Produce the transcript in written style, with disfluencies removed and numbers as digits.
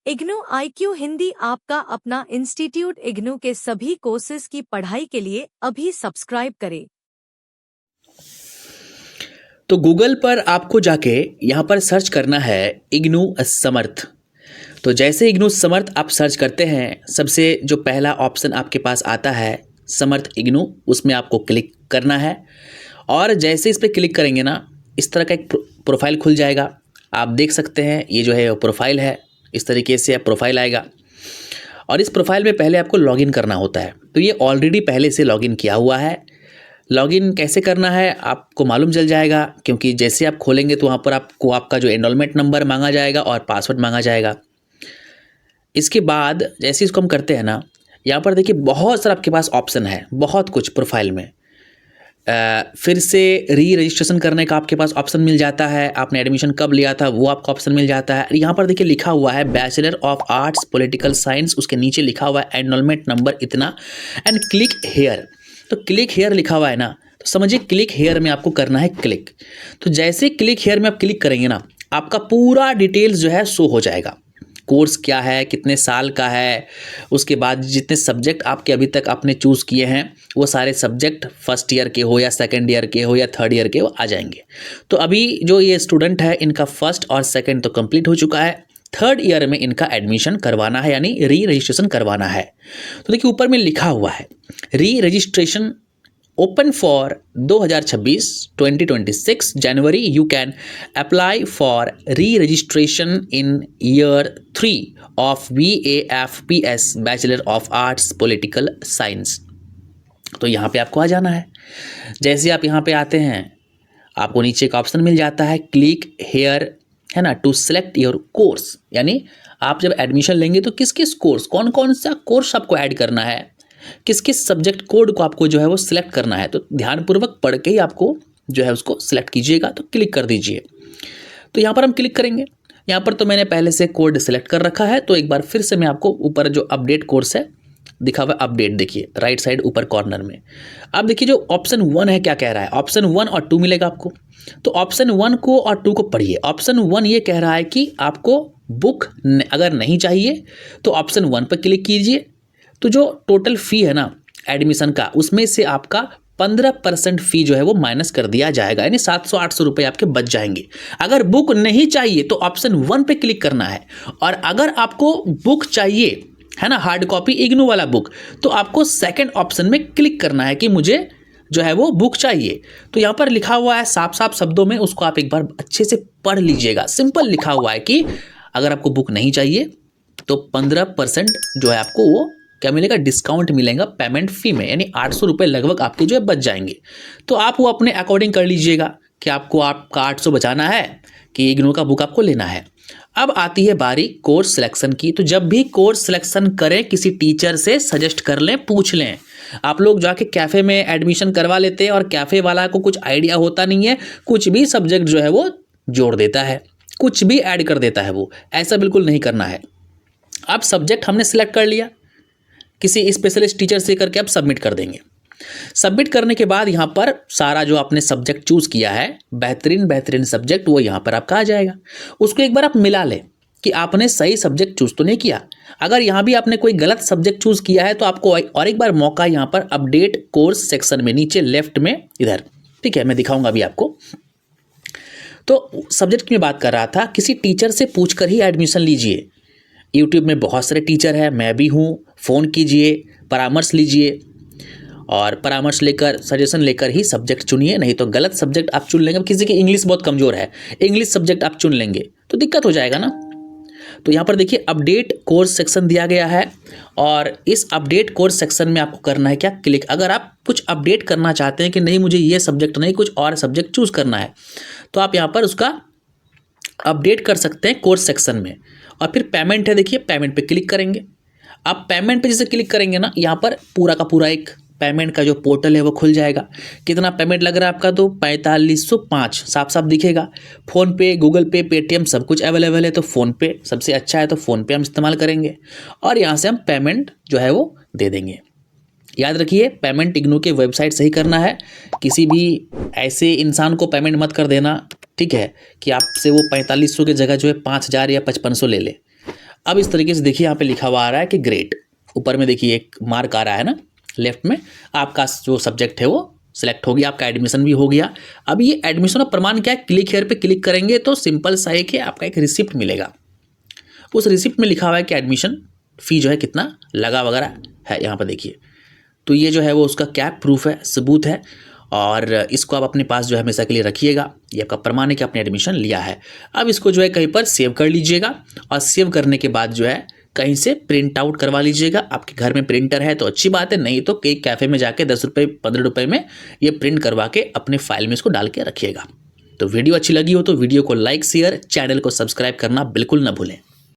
IGNOU IQ Hindi आपका अपना institute IGNOU के सभी कोर्सेज की पढ़ाई के लिए अभी सब्सक्राइब करें। तो गूगल पर आपको जाके यहाँ पर सर्च करना है इग्नू समर्थ। तो जैसे इग्नू समर्थ आप सर्च करते हैं, सबसे जो पहला ऑप्शन आपके पास आता है समर्थ इग्नू, उसमें आपको क्लिक करना है। और जैसे इस पर क्लिक करेंगे ना, इस तरह का एक प्रोफाइल खुल जाएगा। आप देख सकते हैं ये जो है वो प्रोफाइल है। इस तरीके से प्रोफाइल आएगा और इस प्रोफाइल में पहले आपको लॉगिन करना होता है। तो ये ऑलरेडी पहले से लॉगिन किया हुआ है। लॉगिन कैसे करना है आपको मालूम चल जाएगा, क्योंकि जैसे आप खोलेंगे तो वहाँ पर आपको आपका जो एनरोलमेंट नंबर मांगा जाएगा और पासवर्ड मांगा जाएगा। इसके बाद जैसे इसको हम करते हैं ना, यहाँ पर देखिए बहुत सारा आपके पास ऑप्शन है, बहुत कुछ प्रोफाइल में। फिर से री रजिस्ट्रेशन करने का आपके पास ऑप्शन मिल जाता है। आपने एडमिशन कब लिया था वो आपका ऑप्शन मिल जाता है। यहाँ पर देखिए लिखा हुआ है bachelor of arts political science, उसके नीचे लिखा हुआ है एनरोलमेंट नंबर इतना एंड क्लिक हेयर। तो क्लिक हेयर लिखा हुआ है ना, तो समझिए क्लिक हेयर में आपको करना है क्लिक। तो जैसे क्लिक हेयर में आप क्लिक करेंगे ना, आपका पूरा डिटेल्स जो है शो हो जाएगा। कोर्स क्या है, कितने साल का है, उसके बाद जितने सब्जेक्ट आपके अभी तक आपने चूज़ किए हैं वो सारे सब्जेक्ट फर्स्ट ईयर के हो या सेकंड ईयर के हो या थर्ड ईयर के हो आ जाएंगे। तो अभी जो ये स्टूडेंट है इनका फर्स्ट और सेकंड तो कंप्लीट हो चुका है, थर्ड ईयर में इनका एडमिशन करवाना है, यानी री रजिस्ट्रेशन करवाना है। तो देखिए ऊपर में लिखा हुआ है री registration open for 2026 January. You can apply for री registration in year 3 of BAFPS bachelor of arts political science. तो यहाँ पे आपको आ जाना है। जैसे आप यहाँ पे आते हैं, आपको नीचे एक ऑप्शन मिल जाता है क्लिक हेयर, है ना, टू सेलेक्ट योर कोर्स। यानी आप जब एडमिशन लेंगे तो किस किस कोर्स, कौन कौन सा कोर्स आपको ऐड करना है, किस किस सब्जेक्ट कोड को आपको जो है वो सिलेक्ट करना है। तो ध्यानपूर्वक पढ़ के ही आपको जो है उसको सिलेक्ट कीजिएगा। तो क्लिक कर दीजिए। तो यहाँ पर हम क्लिक करेंगे। यहाँ पर तो मैंने पहले से कोड सिलेक्ट कर रखा है। तो एक बार फिर से मैं आपको ऊपर जो अपडेट कोर्स है दिखा हुआ अपडेट, देखिए राइट साइड ऊपर कॉर्नर में। अब देखिए जो ऑप्शन 1 है क्या कह रहा है, ऑप्शन 1 और 2 मिलेगा आपको। तो ऑप्शन 1 को और 2 को पढ़िए। ऑप्शन 1 ये कह रहा है कि आपको बुक अगर नहीं चाहिए तो ऑप्शन 1 पर क्लिक कीजिए। तो जो टोटल फ़ी है ना एडमिशन का, उसमें से आपका 15% फ़ी जो है वो माइनस कर दिया जाएगा, यानी 700-800 रुपये आपके बच जाएंगे। अगर बुक नहीं चाहिए तो ऑप्शन 1 पे क्लिक करना है, और अगर आपको बुक चाहिए, है ना, हार्ड कॉपी इग्नू वाला बुक, तो आपको सेकंड ऑप्शन में क्लिक करना है कि मुझे जो है वो बुक चाहिए। तो यहाँ पर लिखा हुआ है साफ साफ शब्दों में, उसको आप एक बार अच्छे से पढ़ लीजिएगा। सिंपल लिखा हुआ है कि अगर आपको बुक नहीं चाहिए तो 15% जो है आपको वो क्या मिलेगा, डिस्काउंट मिलेगा पेमेंट फ़ी में, यानी 800 रुपये लगभग आपके जो है बच जाएंगे। तो आप वो अपने अकॉर्डिंग कर लीजिएगा कि आपको आपका 800 बचाना है कि इग्नू का बुक आपको लेना है। अब आती है बारी कोर्स सिलेक्शन की। तो जब भी कोर्स सिलेक्शन करें किसी टीचर से सजेस्ट कर लें, पूछ लें। आप लोग जाके कैफ़े में एडमिशन करवा लेते हैं और कैफ़े वाला को कुछ आइडिया होता नहीं है, कुछ भी सब्जेक्ट जो है वो जोड़ देता है, कुछ भी ऐड कर देता है वो। ऐसा बिल्कुल नहीं करना है। अब सब्जेक्ट हमने सिलेक्ट कर लिया, किसी स्पेशलिस्ट टीचर से करके आप सबमिट कर देंगे। सबमिट करने के बाद यहाँ पर सारा जो आपने सब्जेक्ट चूज़ किया है, बेहतरीन सब्जेक्ट, वो यहाँ पर आपका आ जाएगा। उसको एक बार आप मिला लें कि आपने सही सब्जेक्ट चूज़ तो नहीं किया। अगर यहाँ भी आपने कोई गलत सब्जेक्ट चूज़ किया है तो आपको और एक बार मौका यहाँ पर अपडेट कोर्स सेक्शन में नीचे लेफ्ट में इधर, ठीक है, मैं दिखाऊंगा अभी आपको। तो सब्जेक्ट की मैं बात कर रहा था, किसी टीचर से पूछ कर ही एडमिशन लीजिए। यूट्यूब में बहुत सारे टीचर हैं, मैं भी हूँ। फ़ोन कीजिए, परामर्श लीजिए, और परामर्श लेकर सजेशन लेकर ही सब्जेक्ट चुनिए। नहीं तो गलत सब्जेक्ट आप चुन लेंगे। अब किसी की इंग्लिश बहुत कमज़ोर है, इंग्लिश सब्जेक्ट आप चुन लेंगे तो दिक्कत हो जाएगा ना। तो यहाँ पर देखिए अपडेट कोर्स सेक्शन दिया गया है, और इस अपडेट कोर्स सेक्शन में आपको करना है क्या, क्लिक। अगर आप कुछ अपडेट करना चाहते हैं कि नहीं मुझे ये सब्जेक्ट नहीं, कुछ और सब्जेक्ट चूज़ करना है, तो आप यहाँ पर उसका अपडेट कर सकते हैं कोर्स सेक्शन में। और फिर पेमेंट है, देखिए पेमेंट पे क्लिक करेंगे। आप पेमेंट पे जैसे क्लिक करेंगे ना, यहाँ पर पूरा का पूरा एक पेमेंट का जो पोर्टल है वो खुल जाएगा। कितना पेमेंट लग रहा है आपका, तो 4505 साफ साफ दिखेगा। फ़ोनपे, गूगल पे, पेटीएम सब कुछ अवेलेबल है। तो फ़ोनपे सबसे अच्छा है, तो फ़ोनपे हम इस्तेमाल करेंगे और यहाँ से हम पेमेंट जो है वो दे देंगे। याद रखिए पेमेंट इग्नू के वेबसाइट से ही करना है, किसी भी ऐसे इंसान को पेमेंट मत कर देना, ठीक है, कि आपसे वो 4500 की जगह जो है 5000 या 5500 ले ले। अब इस तरीके से देखिए यहाँ पे लिखा हुआ आ रहा है कि ग्रेट, ऊपर में देखिए एक मार्क आ रहा है ना लेफ्ट में, आपका जो सब्जेक्ट है वो सिलेक्ट हो गया, आपका एडमिशन भी हो गया। अब ये एडमिशन और प्रमाण क्या है, क्लिक हेयर पे क्लिक करेंगे तो सिंपल सा है कि आपका एक रिसिप्ट मिलेगा। उस रिसिप्ट में लिखा हुआ है कि एडमिशन फ़ी जो है कितना लगा वगैरह है, यहाँ पर देखिए। तो ये जो है वो उसका क्या प्रूफ है, सबूत है, और इसको आप अपने पास जो है हमेशा के लिए रखिएगा। ये आपका प्रमाण है कि आपने एडमिशन लिया है। अब इसको जो है कहीं पर सेव कर लीजिएगा, और सेव करने के बाद जो है कहीं से प्रिंट आउट करवा लीजिएगा। आपके घर में प्रिंटर है तो अच्छी बात है, नहीं तो कई कैफ़े में जाके 10 रुपये 15 रुपये में ये प्रिंट करवा के अपने फाइल में इसको डाल के रखिएगा। तो वीडियो अच्छी लगी हो तो वीडियो को लाइक शेयर, चैनल को सब्सक्राइब करना बिल्कुल ना भूलें।